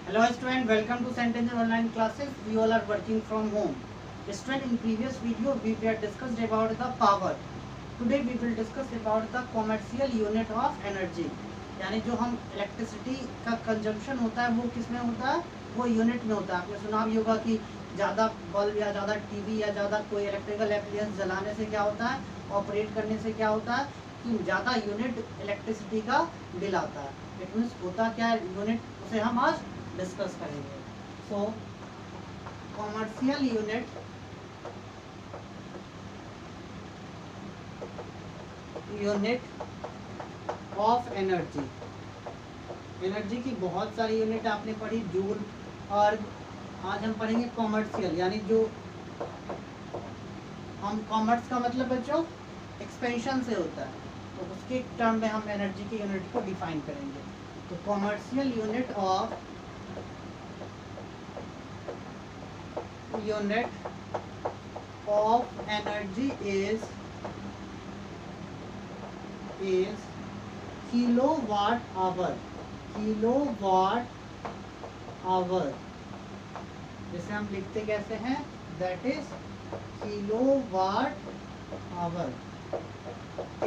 Hello student, welcome to Sentinel online classes. We all are working from home. Student, in previous video we have discussed about the power. Today we will discuss about the commercial unit of energy. यानी जो हम electricity का consumption होता है वो किस में होता है, वो यूनिट में होता है. आपने सुना भी होगा कि ज़्यादा बल्ब या ज़्यादा टीवी या ज़्यादा कोई इलेक्ट्रिकल एप्लायंस जलाने से क्या होता है, ऑपरेट करने से क्या होता है कि ज़्यादा यूनिट इलेक्ट्रिसिटी का बिल आता है. इट मीन्स होता क्या है यूनिट, उसे हम आज डिस्कस करेंगे. So commercial unit of energy. Energy की बहुत सारी यूनिट आपने पढ़ी, जूल और आज हम पढ़ेंगे कॉमर्शियल. यानी जो हम कॉमर्स का मतलब बच्चों एक्सपेंशन से होता है, तो उसके टर्म में हम एनर्जी की यूनिट को डिफाइन करेंगे. तो commercial unit of energy is kilowatt hour. जैसे हम लिखते कैसे हैं, that is kilowatt hour.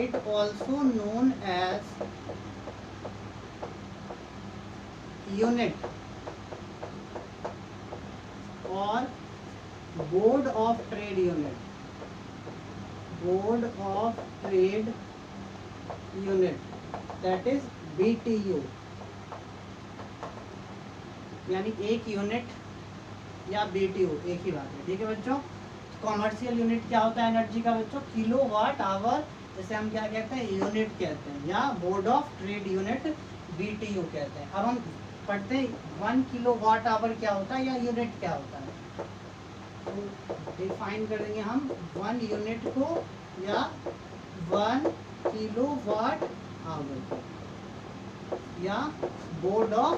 It also known as unit और board of trade unit, that is BTU. यानी एक यूनिट या BTU एक ही बात है. ठीक है बच्चों. कॉमर्शियल यूनिट क्या होता है एनर्जी का बच्चों, किलोवाट आवर. जैसे हम क्या कहते हैं, यूनिट कहते हैं, या board of trade unit BTU कहते हैं. अब हम पढ़ते हैं 1 किलोवाट आवर क्या होता है या यूनिट क्या होता है. तो डिफाइन करेंगे हम 1 यूनिट को या 1 किलोवाट आवर को, या बोर्ड ऑफ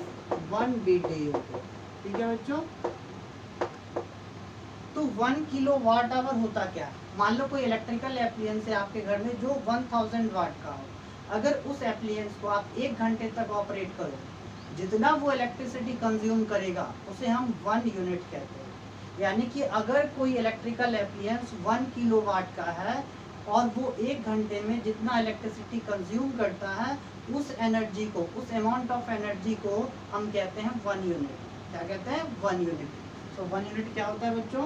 1 BTU को. ठीक है बच्चों. तो 1 किलोवाट आवर होता क्या है. मान लो कोई इलेक्ट्रिकल एप्लायंस है आपके घर में जो 1000 वाट का हो. अगर उस एप्लायंस को आप 1 घंटे तक ऑपरेट करो, जितना वो इलेक्ट्रिसिटी कंज्यूम करेगा उसे हम 1 यूनिट कहते हैं. यानी कि अगर कोई इलेक्ट्रिकल एप्लायंस 1 किलोवाट का है और वो 1 घंटे में जितना इलेक्ट्रिसिटी कंज्यूम करता है, उस एनर्जी को, उस अमाउंट ऑफ एनर्जी को हम कहते हैं 1 यूनिट. क्या कहते हैं, 1 यूनिट. सो 1 यूनिट क्या होता है बच्चों,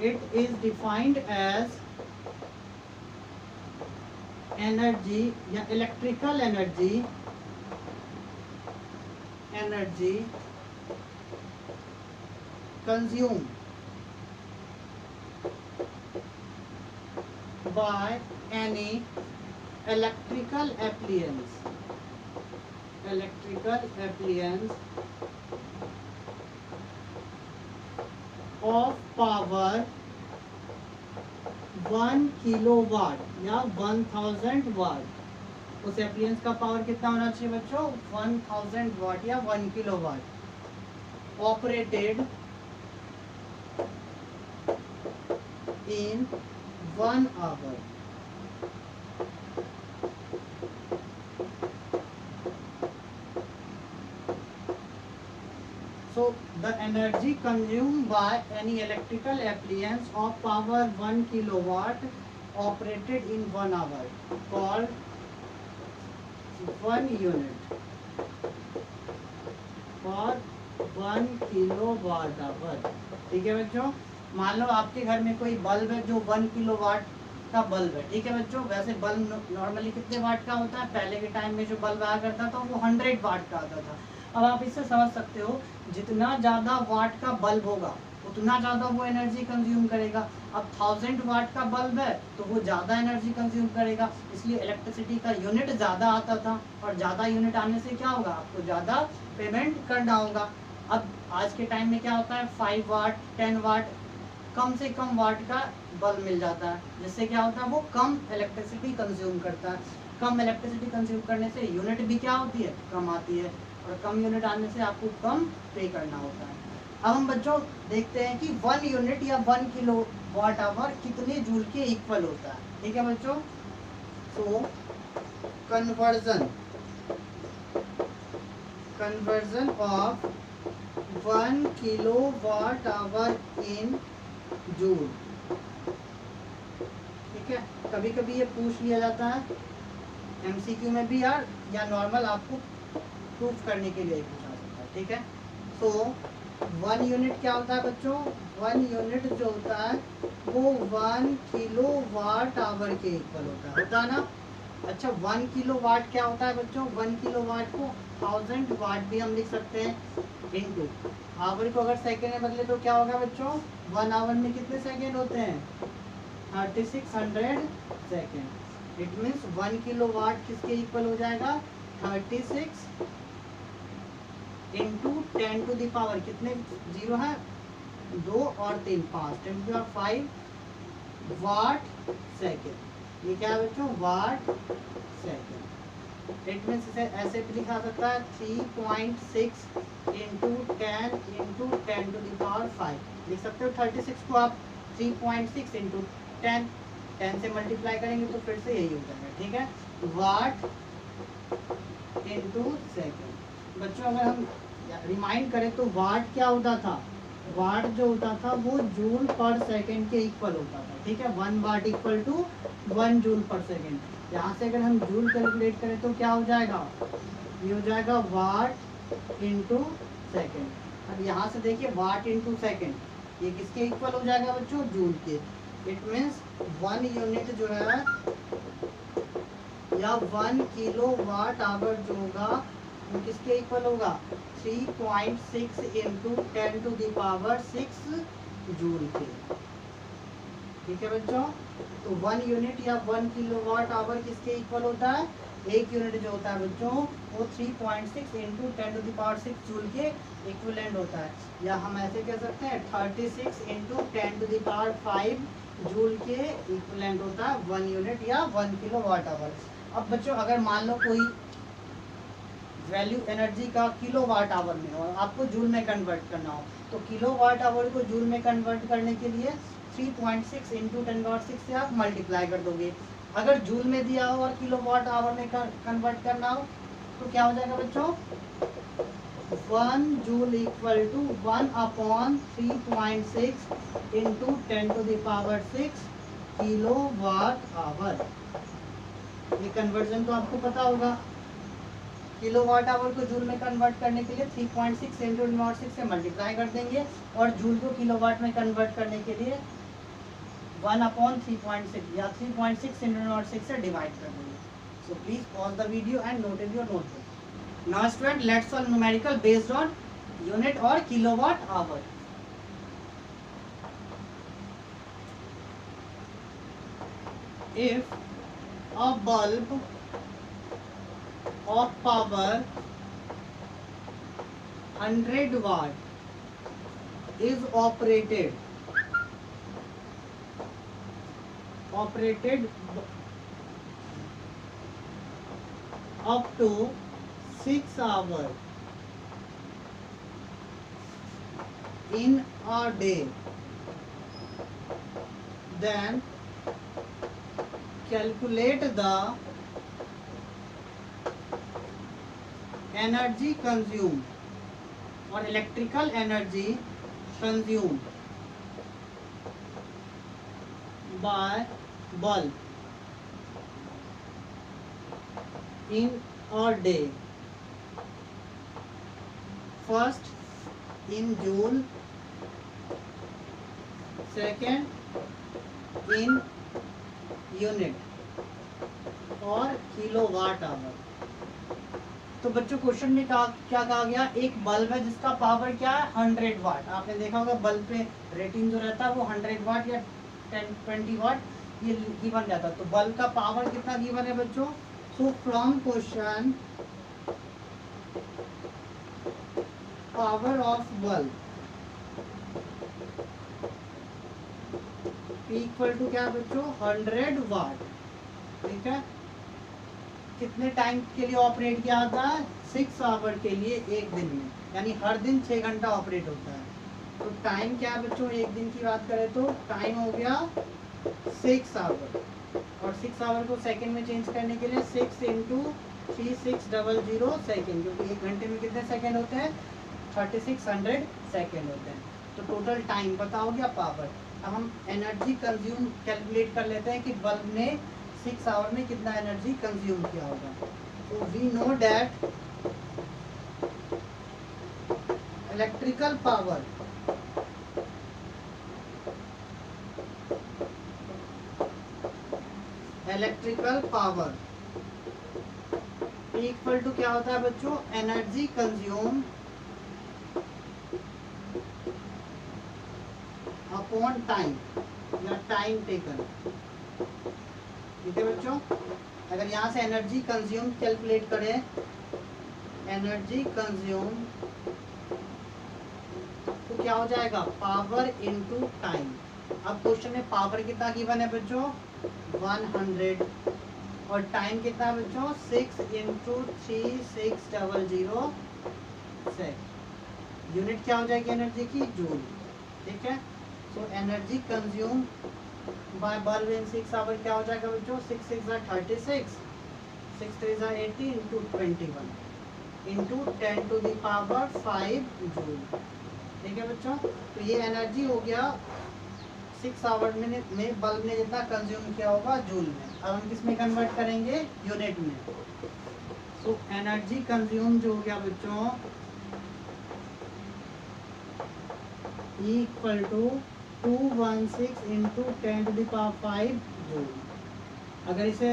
it is defined as energy या electrical energy consumed by any electrical appliance of power 1 kilowatt या 1000 watt. उस एप्लायंस का पावर कितना होना चाहिए बच्चों, 1000 वाट या 1 kilowatt. Operated in 1 hour. So the energy consumed by any electrical appliance of power 1 kilowatt operated in 1 hour called 1 unit for 1 kilowatt hour. ठीक है बच्चों. मान लो आपके घर में कोई बल्ब है जो 1 किलोवाट का बल्ब है. ठीक है बच्चों. वैसे बल्ब नॉर्मली कितने वाट का होता है, पहले के टाइम में जो बल्ब आया करता था वो 100 वाट का आता था. अब आप इससे समझ सकते हो जितना ज़्यादा वाट का बल्ब होगा उतना ज़्यादा वो एनर्जी कंज्यूम करेगा. अब 1000 वाट का बल्ब है तो वो ज़्यादा एनर्जी कंज्यूम करेगा, इसलिए इलेक्ट्रिसिटी का यूनिट ज़्यादा आता था. और ज़्यादा यूनिट आने से क्या होगा, आपको ज़्यादा पेमेंट करना होगा. अब आज के टाइम में क्या होता है, 5 वाट 10 वाट कम से कम वाट का बल्ब मिल जाता है, जिससे क्या होता है वो कम इलेक्ट्रिसिटी कंज्यूम करता है. कम इलेक्ट्रिसिटी कंज्यूम करने से यूनिट भी क्या होती है, कम आती है. और कम यूनिट आने से आपको कम पे करना होता है. अब हम बच्चों देखते हैं कि 1 यूनिट या 1 किलोवाट आवर कितने जूल के इक्वल होता है. ठीक है बच्चों. तो conversion conversion of 1 kilowatt hour in joule. ठीक है, कभी कभी ये पूछ लिया जाता है एमसीक्यू में भी यार, या नॉर्मल आपको प्रूफ करने के लिए पूछा जाता है। ठीक है, तो 1 यूनिट क्या होता है बच्चों? 1 यूनिट जो होता है वो 1 किलोवाट आवर के इक्वल होता है ना। अच्छा, 1 किलोवाट क्या होता है बच्चों? 1 किलोवाट को 1000 वाट भी हम लिख सकते हैं, इनटू आवर को अगर सेकेंड में बदले तो क्या होगा बच्चों? 1 आवर में कितने सेकेंड होते हैं? 3600 सेकेंड। इट मीन्स 1 किलोवाट किसके इक्वल हो जाएगा? 36 इंटू 10 टू द पावर, कितने जीरो है? 2 और 3 5, 10 to the power 5 watt second. ये क्या है बच्चों? वाट सेकेंड। इट मीन्स इसे ऐसे भी लिखा सकता है 3.6 into 10 into 10 to the power 5 लिख सकते हो। 36 को आप 3.6 इंटू 10 से मल्टीप्लाई करेंगे तो फिर से यही हो जाएगा। ठीक है, वाट इंटू सेकेंड। बच्चों अगर हम रिमाइंड करें तो वाट क्या होता था? वाट जो होता था वो जूल पर सेकेंड के इक्वल होता था। ठीक है, 1 watt equal to 1 joule per second. यहाँ से अगर हम जूल कैलकुलेट करें तो क्या हो जाएगा? ये हो जाएगा वाट इंटू सेकेंड। अब यहाँ से देखिए वाट इंटू सेकेंड, ये किसके इक्वल हो जाएगा बच्चों? जूल के। इट मीन्स 1 यूनिट जो है या 1 किलोवाट आवर जो होगा वो किसके इक्वल होगा? 3.6 into 10 to the power 6 joule के। ठीक है बच्चों, तो 1 यूनिट या 1 किलोवाट आवर किसके इक्वल होता है? एक यूनिट जो होता है बच्चों वो 3.6 into 10 to the power 6 joule के इक्विवेलेंट होता है। या हम ऐसे कह सकते हैं 36 into 10 to the power 5 joule के इक्विवेलेंट होता है 1 यूनिट या 1 किलोवाट आवर। अब बच्चों अगर मान लो कोई वैल्यू एनर्जी का किलोवाट आवर में हो, आपको जूल में कन्वर्ट करना हो, तो किलोवाट आवर को जूल में कन्वर्ट करने के लिए 3.6 इंटू 10⁻⁶ से आप मल्टीप्लाई कर दोगे। अगर जूल में दिया हो और किलोवाट आवर में कन्वर्ट करना हो तो क्या हो जाएगा बच्चों? 1 joule equal to 1/3.6 into 10 to the power 6 kilowatt hour. ये कन्वर्जन तो आपको पता होगा। किलोवाट आवर को जूल में कन्वर्ट करने के लिए 3.6 इंटू 10⁻⁶ से मल्टीप्लाई कर देंगे और जूल को किलोवाट में कन्वर्ट करने के लिए 1/3.6 या 3.6 इंटू 10⁻⁶ से डिवाइड कर देंगे। So please pause the video and note in your notebook. Now student, let's solve numerical based on unit और kilowatt hour. If a bulb of power 100 watt is operated up to 6 hours in a day, then calculate the energy consumed or electrical energy consumed by bulb in a day. First in joule, second in unit और kilowatt our. तो बच्चों question में क्या कहा गया? एक bulb है जिसका पावर क्या है? 100 वाट। आपने देखा होगा बल्ब पे रेटिंग जो रहता है वो 100 वाट या 20 वाट ये गिवन रहता है। तो बल्ब का पावर कितना गिवन है बच्चों? So from question power of bulb equal to क्या है बच्चों? 100 वाट। ठीक है, कितने टाइम के लिए ऑपरेट किया जाता है? 6 आवर के लिए एक दिन में, यानी हर दिन 6 घंटा ऑपरेट होता है। तो टाइम क्या है बच्चों? एक दिन की बात करें तो टाइम हो गया 6 आवर, और 6 आवर को सेकंड में चेंज करने के लिए 6 इंटू 3600 सेकेंड, क्योंकि 1 घंटे में कितने सेकेंड होते हैं? 3600 सेकेंड होते हैं। तो टोटल टाइम पता हो गया, पावर। अब हम एनर्जी कंज्यूम कैलकुलेट कर लेते हैं कि बल्ब ने 6 आवर में कितना एनर्जी कंज्यूम किया होगा। तो we know that electrical power equal to क्या होता है बच्चों? एनर्जी कंज्यूम अपॉन टाइम या टाइम टेकन। ठीक है बच्चों, अगर यहाँ से एनर्जी कंज्यूम कैलकुलेट करें, एनर्जी कंज्यूम तो क्या हो जाएगा? Power into time. अब क्वेश्चन में पावर कितना गिवन है बच्चों? 100, और टाइम कितना है बच्चों? 6 × 3600 सेक। यूनिट क्या हो जाएगी एनर्जी की? जूल। ठीक है, so energy consume by bulb in 6 hour क्या हो जाएगा बच्चों? 6 6 36, 6 3 80 × 21 × 10⁵ जूल। ठीक है बच्चों, तो ये एनर्जी हो गया 6 आवर में बल्ब ने जितना कंज्यूम किया होगा जूल में। अब हम किस में कन्वर्ट करेंगे? यूनिट में। सो एनर्जी कंज्यूम जो हो गया बच्चों इक्वल टू 216 × 10⁵ जूल। अगर इसे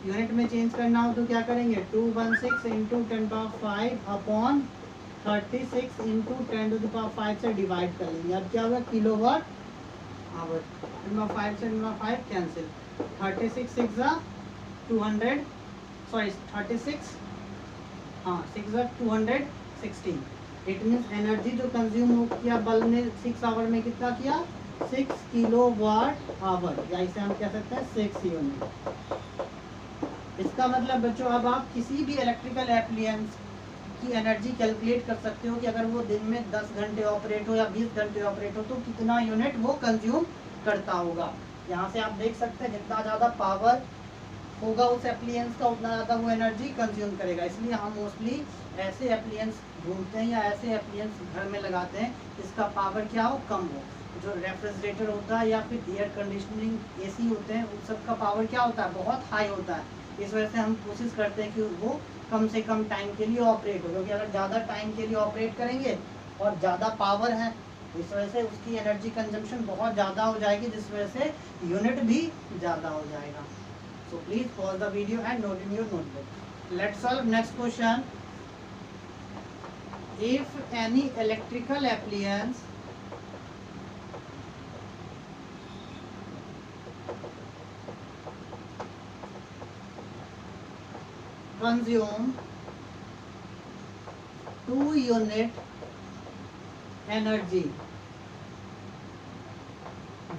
यूनिट में चेंज करना हो तो क्या करेंगे? 216 × 10⁵ अपॉन 36 × 10⁵ से डिवाइड कर लेंगे। अब क्या होगा? Kilowatt our. 5 से 5 कैंसिल, 36 6 200, सॉरी 36, हाँ 6 216। इट मीन्स एनर्जी जो कंज्यूम किया बल्ब ने 6 आवर में कितना किया? 6 किलोवाट आवर, या इसे हम कह सकते हैं 6 यूनिट। इसका मतलब बच्चों अब आप किसी भी इलेक्ट्रिकल एप्लियंस की एनर्जी कैलकुलेट कर सकते हो कि अगर वो दिन में 10 घंटे ऑपरेट हो या 20 घंटे ऑपरेट हो तो कितना यूनिट वो कंज्यूम करता होगा। यहाँ से आप देख सकते हैं जितना ज़्यादा पावर होगा उस एप्लियंस का उतना ज़्यादा वो एनर्जी कंज्यूम करेगा। इसलिए हम मोस्टली ऐसे एप्लियंस ढूंढते हैं या ऐसे एप्लियंस घर में लगाते हैं जिसका पावर क्या हो? कम हो। जो रेफ्रिजरेटर होता है या फिर एयर कंडीशनिंग एसी होते हैं उन सब का पावर क्या होता है? बहुत हाई होता है। इस वजह से हम कोशिश करते हैं कि वो कम से कम टाइम के लिए ऑपरेट हो, क्योंकि अगर ज़्यादा टाइम के लिए ऑपरेट करेंगे और ज़्यादा पावर है इस वजह से उसकी एनर्जी कंजम्पशन बहुत ज़्यादा हो जाएगी, जिस वजह से यूनिट भी ज़्यादा हो जाएगा। सो please pause the video and note in your notebook. Let's solve next question. If any electrical appliances consume 2 unit energy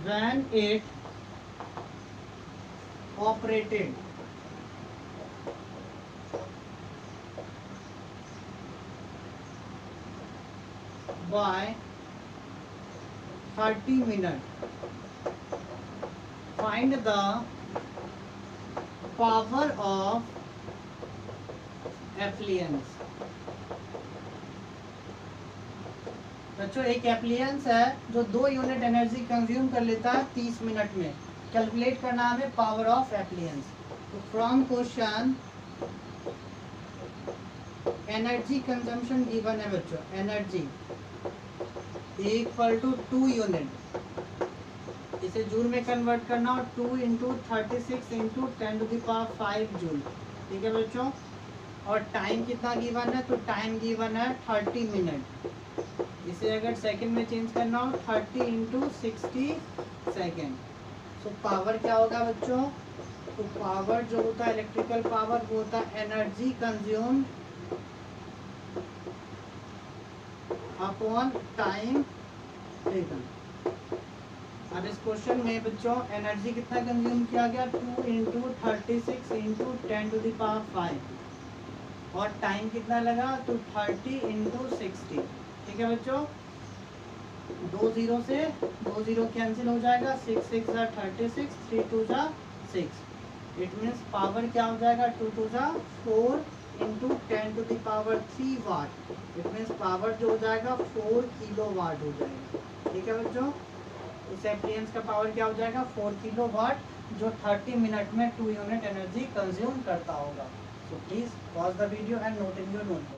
when it operated by 30 minutes, find the power of appliances. बच्चों एक appliances है जो 2 unit energy consume कर लेता है 30 minute में। Calculate करना हमें पावर ऑफ एप्लियंस। तो from question energy consumption given है बच्चों, एनर्जी इक्वल टू 2 यूनिट, इसे जूल में कन्वर्ट करना और 2 × 36 × 10⁵ जूल। ठीक है बच्चों, और टाइम कितना गिवन है? तो टाइम गिवन है 30 मिनट। इसे अगर सेकंड में चेंज करना हो 30 × 60 सेकेंड। सो पावर क्या होगा बच्चों? तो पावर जो होता है इलेक्ट्रिकल पावर वो होता है energy consume upon time taken. अब इस क्वेश्चन में बच्चों एनर्जी कितना कंज्यूम किया गया? 2 × 36 × 10⁵, और टाइम कितना लगा? तो 30 × 60। ठीक है बच्चों, 2 0 से 2 0 कैंसिल हो जाएगा, 6 6 36, 3 2 6। इट मीन्स पावर क्या हो जाएगा, 2 टू ज़ा 4 into 10⁻³ watt. It means power जो हो जाएगा 4 किलो वाट हो जाएगा। ठीक है बच्चों, इस एप्लियंस का पावर क्या हो जाएगा 4 किलो वाट, जो 30 मिनट में 2 यूनिट एनर्जी कंज्यूम करता होगा। सो please pause the video and note in your notebook.